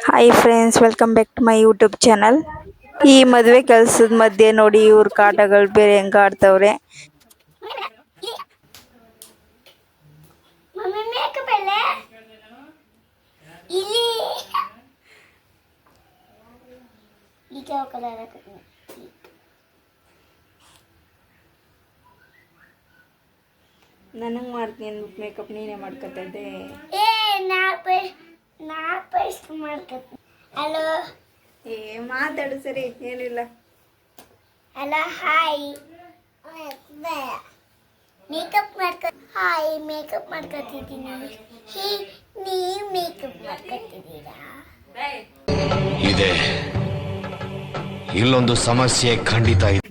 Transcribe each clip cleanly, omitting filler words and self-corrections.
Hi friends, welcome back to my YouTube channel. ಈ ಮದುವೆ ಕೆಲಸದ ಮಧ್ಯೆ ನೋಡಿ ಇವ್ರ ಕಾಟಗಳು ಬೇರೆ ಹೆಂಗ ಆಡ್ತವ್ರೆ. ನನಗೆ ಮಾಡ್ತೀನಿ ಮೇಕಪ್ ನೀನೇ ಮಾಡ್ಕೊತಾ ಇದ್ದೆ. ಹಲೋ ಮಾತಾಡು ಸರಿ, ಏನಿಲ್ಲ. ಹಲೋ ಹಾಯ್ ಮೇಕಪ್ ಮಾಡ್ಕೊತಿದ್ದೀನಿ. ನೀವು ಮೇಕಪ್ ಮಾಡ್ಕೊತಿದ್ದೀರಾ? ಇದೆ ಇಲ್ಲೊಂದು ಸಮಸ್ಯೆ ಖಂಡಿತ ಇದೆ.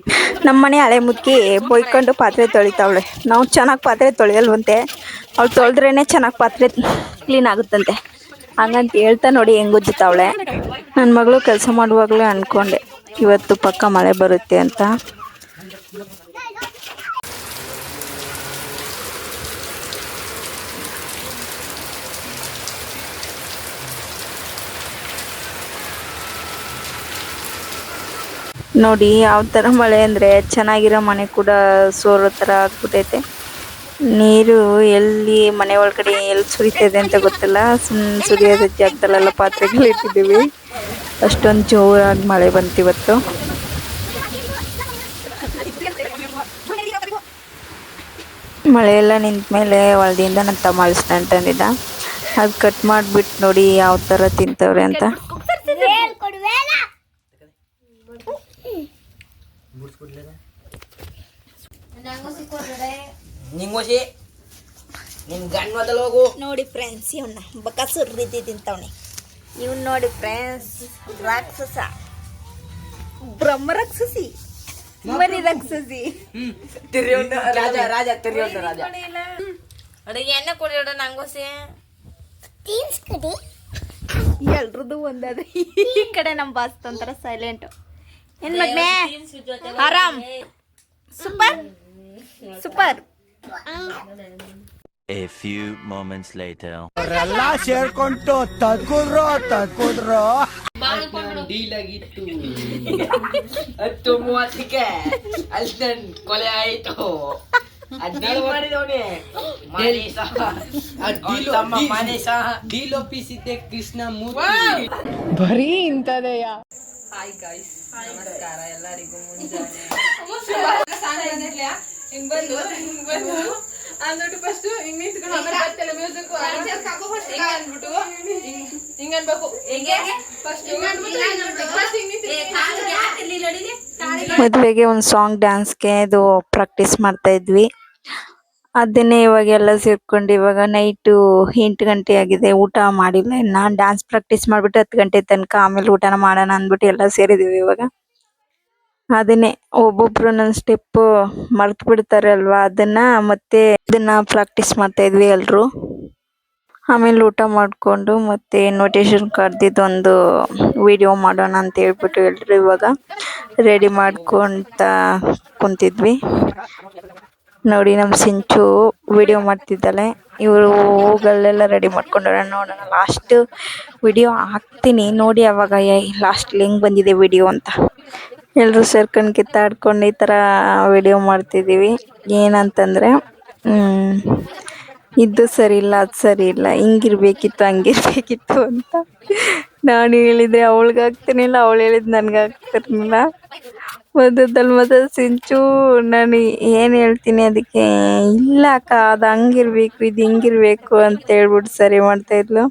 ನಮ್ಮನೆ ಹಳೆ ಮುದುಕಿ ಬೊಯ್ಕೊಂಡು ಪಾತ್ರೆ ತೊಳಿತಾವಳೆ. ನಾವು ಚೆನ್ನಾಗಿ ಪಾತ್ರೆ ತೊಳೆಯಲ್ವಂತೆ, ಅವಳು ತೊಳೆದ್ರೇ ಚೆನ್ನಾಗಿ ಪಾತ್ರೆ ಕ್ಲೀನ್ ಆಗುತ್ತಂತೆ. ಹಂಗಂತ ಹೇಳ್ತಾ ನೋಡಿ ಹೆಂಗೆ ಉಜ್ಜುತ್ತಾವಳೆ. ನನ್ನ ಮಗಳು ಕೆಲಸ ಮಾಡುವಾಗಲೇ ಅಂದ್ಕೊಂಡೆ ಇವತ್ತು ಪಕ್ಕ ಮಳೆ ಬರುತ್ತೆ ಅಂತ. ನೋಡಿ ಯಾವ ಥರ ಮಳೆ ಅಂದರೆ ಚೆನ್ನಾಗಿರೋ ಮನೆ ಕೂಡ ಸೋರೋ ಥರ ಆಗ್ಬಿಟ್ಟೈತೆ. ನೀರು ಎಲ್ಲಿ ಮನೆ ಒಳಗಡೆ ಎಲ್ಲಿ ಸುರಿತದೆ ಅಂತ ಗೊತ್ತಿಲ್ಲ. ಸುರಿಯೋದ ಜಾಗದಲ್ಲೆಲ್ಲ ಪಾತ್ರೆಗಳು ಇಟ್ಟಿದ್ದೀವಿ. ಅಷ್ಟೊಂದು ಜೋರಾಗಿ ಮಳೆ ಬಂತು ಇವತ್ತು. ಮಳೆಯೆಲ್ಲ ನಿಂತ ಮೇಲೆ ಹೊಲದಿಂದ ನನ್ನ ತಮ್ಮ ಅಳಿಸ್ಕೊಂತಂದಿದ್ದ. ಅದು ಕಟ್ ಮಾಡಿಬಿಟ್ಟು ನೋಡಿ ಯಾವ ಥರ ತಿಂತವ್ರೆ ಅಂತ. ನೋಡಿ ಫ್ರೆಂಡ್ಸ್, ಇವನ್ನ ಬಕಾಸುರ್ ರೀತಿ ತಿಂತವನೆ. ಇವನ್ ನೋಡಿ ಫ್ರೆಂಡ್ಸ್, ರಾಕ್ಷಸ, ಬ್ರಹ್ಮ ರಾಕ್ಷಸಿ, ಮರಿ ರಾಕ್ಷಸಿ, ಎಣ್ಣೆ ಕುಡಿಯೋಣ ನಂಗೋಸಿ. ಎಲ್ರದ್ದು ಒಂದಾದ್ರೆ ಈ ಕಡೆ ನಮ್ಮ ಬಾಸ್ ಒಂಥರ ಸೈಲೆಂಟ್. ಏನ್ ಮಗ್ನೆ ಆರಾಮ್, super super. A few moments later. ಅವರೆಲ್ಲ ಸೇರ್ಕೊಂಡು ತಗುದ್ರು ಡೀಲ್ ಆಗಿತ್ತು 10:30ಕ್ಕೆ ಅಲ್ಲಿ ಕೊಲೆ ಆಯಿತು. ಡೀಲ್ ಒಪ್ಪಿಸಿದ್ದೆ ಕೃಷ್ಣ ಮೂರ್ತಿ. ಬರೀ ಇಂಥದೆಯ. ಹಾಯ್ ಗೈಸ್, ನಮಸ್ಕಾರ ಎಲ್ಲರಿಗೂ. ಮುಂಜಾನೆ ಹಿಂಗ್ ಬಂದು ಅಂದ್ಬಿಟ್ಟು ಫಸ್ಟ್ ಹಿಂಗ್ ನಿಂತ್ಕೊಂಡು ಆಮೇಲೆ ಬರ್ತಲ್ಲ ಮ್ಯೂಸಿಕ್ ಹಿಂಗ್ ಅಂದ್ಬಿಟ್ಟು ಹಿಂಗ್ ಅನ್ಬೇಕು. ಮದುವೆಗೆ ಒಂದು ಸಾಂಗ್ ಡ್ಯಾನ್ಸ್ಗೆ ಇದು ಪ್ರಾಕ್ಟೀಸ್ ಮಾಡ್ತಾ ಇದ್ವಿ. ಅದನ್ನೇ ಇವಾಗೆಲ್ಲ ಸೇರ್ಕೊಂಡು ಇವಾಗ ನೈಟು 8 ಗಂಟೆ ಆಗಿದೆ. ಊಟ ಮಾಡಿಲ್ಲ ಇನ್ನ. ಡ್ಯಾನ್ಸ್ ಪ್ರಾಕ್ಟೀಸ್ ಮಾಡ್ಬಿಟ್ಟು 10 ಗಂಟೆ ತನಕ ಆಮೇಲೆ ಊಟನ ಮಾಡೋಣ ಅಂದ್ಬಿಟ್ಟು ಎಲ್ಲ ಸೇರಿದೀವಿ ಇವಾಗ. ಅದನ್ನೇ ಒಬ್ಬೊಬ್ರು ನನ್ನ ಸ್ಟೆಪ್ ಮರ್ತು ಬಿಡ್ತಾರೆ ಅಲ್ವಾ, ಅದನ್ನ ಮತ್ತೆ ಇದನ್ನ ಪ್ರಾಕ್ಟೀಸ್ ಮಾಡ್ತಾ ಇದ್ವಿ ಎಲ್ರು. ಆಮೇಲೆ ಊಟ ಮಾಡಿಕೊಂಡು ಮತ್ತೆ ಇನ್ವಿಟೇಷನ್ ಕರೆದಿದ್ದೊಂದು ವಿಡಿಯೋ ಮಾಡೋಣ ಅಂತ ಹೇಳ್ಬಿಟ್ಟು ಎಲ್ರು ಇವಾಗ ರೆಡಿ ಮಾಡ್ಕೊಂತ ಕುಂತಿದ್ವಿ. ನೋಡಿ ನಮ್ಮ ಸಿಂಚು ವಿಡಿಯೋ ಮಾಡ್ತಿದ್ದಾಳೆ. ಇವರು ಹೋಗಲ್ಲೆಲ್ಲ ರೆಡಿ ಮಾಡ್ಕೊಂಡವ್ರೆ. ನೋಡೋಣ, ಲಾಸ್ಟ್ ವಿಡಿಯೋ ಹಾಕ್ತೀನಿ ನೋಡಿ ಅವಾಗ ಲಾಸ್ಟಲ್ಲಿ ಹೆಂಗೆ ಬಂದಿದೆ ವಿಡಿಯೋ ಅಂತ. ಎಲ್ಲರೂ ಸೇರ್ಕೊಂಡು ಕಿತ್ತಾಡ್ಕೊಂಡು ಈ ಥರ ವಿಡಿಯೋ ಮಾಡ್ತಿದ್ದೀವಿ. ಏನಂತಂದರೆ ಇದು ಸರಿ ಇಲ್ಲ, ಅದು ಸರಿ ಇಲ್ಲ, ಹಿಂಗಿರ್ಬೇಕಿತ್ತು ಹಂಗಿರ್ಬೇಕಿತ್ತು ಅಂತ ನಾನು ಹೇಳಿದರೆ ಅವಳಿಗೆ ಆಗ್ತಿರ್ಲಿಲ್ಲ, ಅವಳು ಹೇಳಿದ್ದು ನನಗೆ ಆಗ್ತಿರ್ಲಿಲ್ಲ. ಮಧ್ಯದಲ್ಲಿ ಮತ್ತೆ ಸಿಂಚು ನಾನು ಏನು ಹೇಳ್ತೀನಿ ಅದಕ್ಕೆ ಇಲ್ಲ ಅಕ್ಕ ಅದು ಹಂಗಿರ್ಬೇಕು ಇದು ಹಿಂಗಿರ್ಬೇಕು ಅಂತ ಹೇಳ್ಬಿಟ್ಟು ಸರಿ ಮಾಡ್ತಾಯಿದ್ಲು.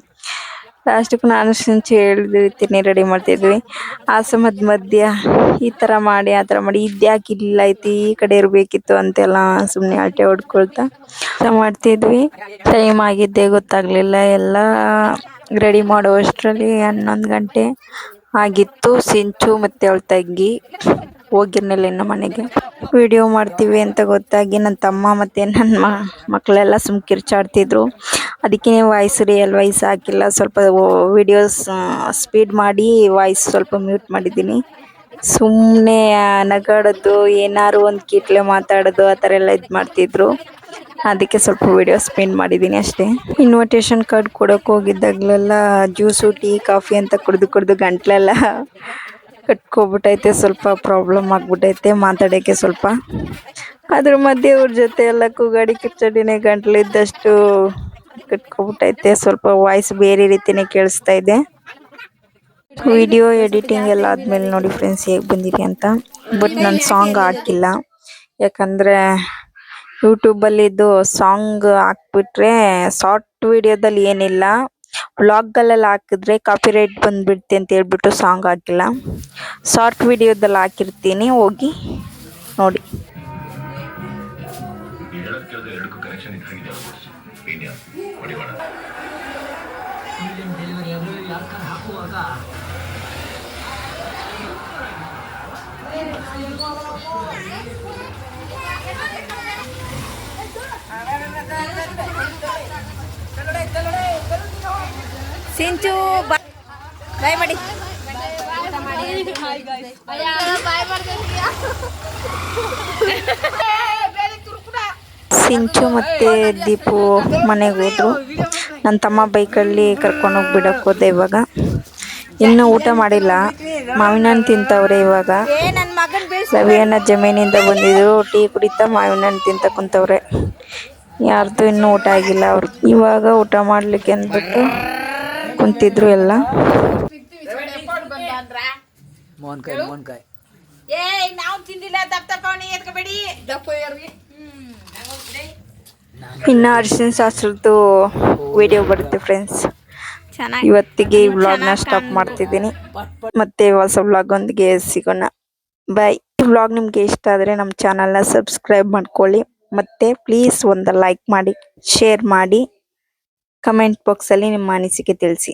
ಲಾಸ್ಟಿಗೆ ನಾನು ಸಿಂಚು ಹೇಳ್ದಿರ್ತೀನಿ ರೆಡಿ ಮಾಡ್ತಿದ್ವಿ. ಆ ಮಧ್ಯ ಈ ಥರ ಮಾಡಿ ಆ ಥರ ಮಾಡಿ ಇದ್ಯಾಕೆ ಇಲ್ಲ ಐತಿ ಈ ಕಡೆ ಇರಬೇಕಿತ್ತು ಅಂತೆಲ್ಲ ಸುಮ್ಮನೆ ಅಲ್ಟೆ ಹೊಡ್ಕೊಳ್ತಾ ಮಾಡ್ತಿದ್ವಿ. ಟೈಮ್ ಆಗಿದ್ದೇ ಗೊತ್ತಾಗಲಿಲ್ಲ. ಎಲ್ಲ ರೆಡಿ ಮಾಡೋ ಅಷ್ಟರಲ್ಲಿ 11 ಗಂಟೆ ಆಗಿತ್ತು. ಸಿಂಚು ಮತ್ತು ಅವಳ ತಂಗಿ ಹೋಗಿರ್ನಿಲ್ಲ ಇನ್ನು ಮನೆಗೆ. ವಿಡಿಯೋ ಮಾಡ್ತೀವಿ ಅಂತ ಗೊತ್ತಾಗಿ ನನ್ನ ತಮ್ಮ ಮತ್ತು ನನ್ನ ಮಕ್ಕಳೆಲ್ಲ ಸುಮ್ಮ ಕಿರ್ಚಾಡ್ತಿದ್ರು. ಅದಕ್ಕೆ ವಾಯ್ಸ್ ರಿಯಲ್ ವಾಯ್ಸ್ ಹಾಕಿಲ್ಲ. ಸ್ವಲ್ಪ ವಿಡಿಯೋಸ್ ಸ್ಪೀಡ್ ಮಾಡಿ ವಾಯ್ಸ್ ಸ್ವಲ್ಪ ಮ್ಯೂಟ್ ಮಾಡಿದ್ದೀನಿ. ಸುಮ್ಮನೆ ನಗಾಡೋದು, ಏನಾರು ಒಂದು ಕಿಟ್ಲೆ ಮಾತಾಡೋದು ಆ ಥರ ಎಲ್ಲ ಇದು ಮಾಡ್ತಿದ್ರು. ಅದಕ್ಕೆ ಸ್ವಲ್ಪ ವಿಡಿಯೋ ಸ್ಪೆಂಡ್ ಮಾಡಿದ್ದೀನಿ ಅಷ್ಟೇ. ಇನ್ವಿಟೇಷನ್ ಕಾರ್ಡ್ ಕೊಡೋಕೆ ಹೋಗಿದ್ದಾಗಲೆಲ್ಲ ಜ್ಯೂಸು ಟೀ ಕಾಫಿ ಅಂತ ಕುಡಿದು ಗಂಟ್ಲೆಲ್ಲ ಕಟ್ಕೊಬಿಟ್ಟೈತೆ. ಸ್ವಲ್ಪ ಪ್ರಾಬ್ಲಮ್ ಆಗ್ಬಿಟ್ಟೈತೆ ಮಾತಾಡೋಕ್ಕೆ ಸ್ವಲ್ಪ. ಅದ್ರ ಮಧ್ಯೆ ಅವ್ರ ಜೊತೆ ಎಲ್ಲ ಕೂಗಾಡಿ ಕಿಚ್ಚಡಿನೇ ಗಂಟ್ಲಿದ್ದಷ್ಟು ಕಟ್ಕೊಬಿಟ್ಟೈತೆ. ಸ್ವಲ್ಪ ವಾಯ್ಸ್ ಬೇರೆ ರೀತಿನೇ ಕೇಳಿಸ್ತಾ ಇದೆ. ವಿಡಿಯೋ ಎಡಿಟಿಂಗ್ ಎಲ್ಲ ಆದಮೇಲೆ ನೋಡಿ ಫ್ರೆಂಡ್ಸ್ ಹೇಗೆ ಬಂದಿದೆ ಅಂತ. ಬಟ್ ನಾನು ಸಾಂಗ್ ಹಾಕಿಲ್ಲ, ಯಾಕಂದರೆ ಯೂಟ್ಯೂಬಲ್ಲಿ ಇದು ಸಾಂಗ್ ಹಾಕ್ಬಿಟ್ರೆ ಶಾರ್ಟ್ ವಿಡಿಯೋದಲ್ಲಿ ಏನಿಲ್ಲ, ವ್ಲಾಗಲ್ಲೆಲ್ಲ ಹಾಕಿದ್ರೆ ಕಾಪಿರೈಟ್ ಬಂದುಬಿಡುತ್ತೆ ಅಂತ ಹೇಳ್ಬಿಟ್ಟು ಸಾಂಗ್ ಹಾಕಿಲ್ಲ. ಶಾರ್ಟ್ ವಿಡಿಯೋದಲ್ಲಿ ಹಾಕಿರ್ತೀನಿ, ಹೋಗಿ ನೋಡಿ. ಸಿಂಚು ಬಾಯ್ ಮಾಡಿ. ಸಿಂಚು ಮತ್ತೆ ದೀಪು ಮನೆಗೆ ಹೋದ್ರು. ನನ್ನ ತಮ್ಮ ಬೈಕಲ್ಲಿ ಕರ್ಕೊಂಡೋಗಿ ಬಿಡಕ್ಕೆ ಹೋದೆ. ಇವಾಗ ಇನ್ನೂ ಊಟ ಮಾಡಿಲ್ಲ, ಮಾವಿನ ಹಣ್ಣು ತಿಂತವ್ರೆ. ಇವಾಗ ರವಿಯಣ್ಣ ಜಮೀನಿಂದ ಬಂದಿದ್ರು, ಟೀ ಕುಡಿತಾ ಮಾವಿನ ಹಣ್ಣು ತಿಂತ ಕುಂತವ್ರೆ. ಯಾರ್ದು ಇನ್ನೂ ಊಟ ಆಗಿಲ್ಲ. ಅವ್ರು ಇವಾಗ ಊಟ ಮಾಡ್ಲಿಕ್ಕೆ ಅಂದ್ಬಿಟ್ಟು ಕುಂತಿದ್ರು ಎಲ್ಲ. ಇನ್ನು ಅರಿಶಿನ ಶಾಸ್ತ್ರದ್ದು ವಿಡಿಯೋ ಬರುತ್ತೆ ಫ್ರೆಂಡ್ಸ್. ಇವತ್ತಿಗೆ ಈ ವ್ಲಾಗ್ನ ಸ್ಟಾಪ್ ಮಾಡ್ತಿದ್ದೀನಿ. ಮತ್ತೆ ಹೊಸ ವ್ಲಾಗ್ ಒಂದಿಗೆ ಸಿಗೋಣ. ಬಾಯ್. ಈ ವ್ಲಾಗ್ ನಿಮ್ಗೆ ಇಷ್ಟ ಆದರೆ ನಮ್ಮ ಚಾನಲ್ನ ಸಬ್ಸ್ಕ್ರೈಬ್ ಮಾಡ್ಕೊಳ್ಳಿ. ಮತ್ತೆ ಪ್ಲೀಸ್ ಒಂದು ಲೈಕ್ ಮಾಡಿ, ಶೇರ್ ಮಾಡಿ, ಕಮೆಂಟ್ ಬಾಕ್ಸಲ್ಲಿ ನಿಮ್ಮ ಅನಿಸಿಕೆ ತಿಳಿಸಿ.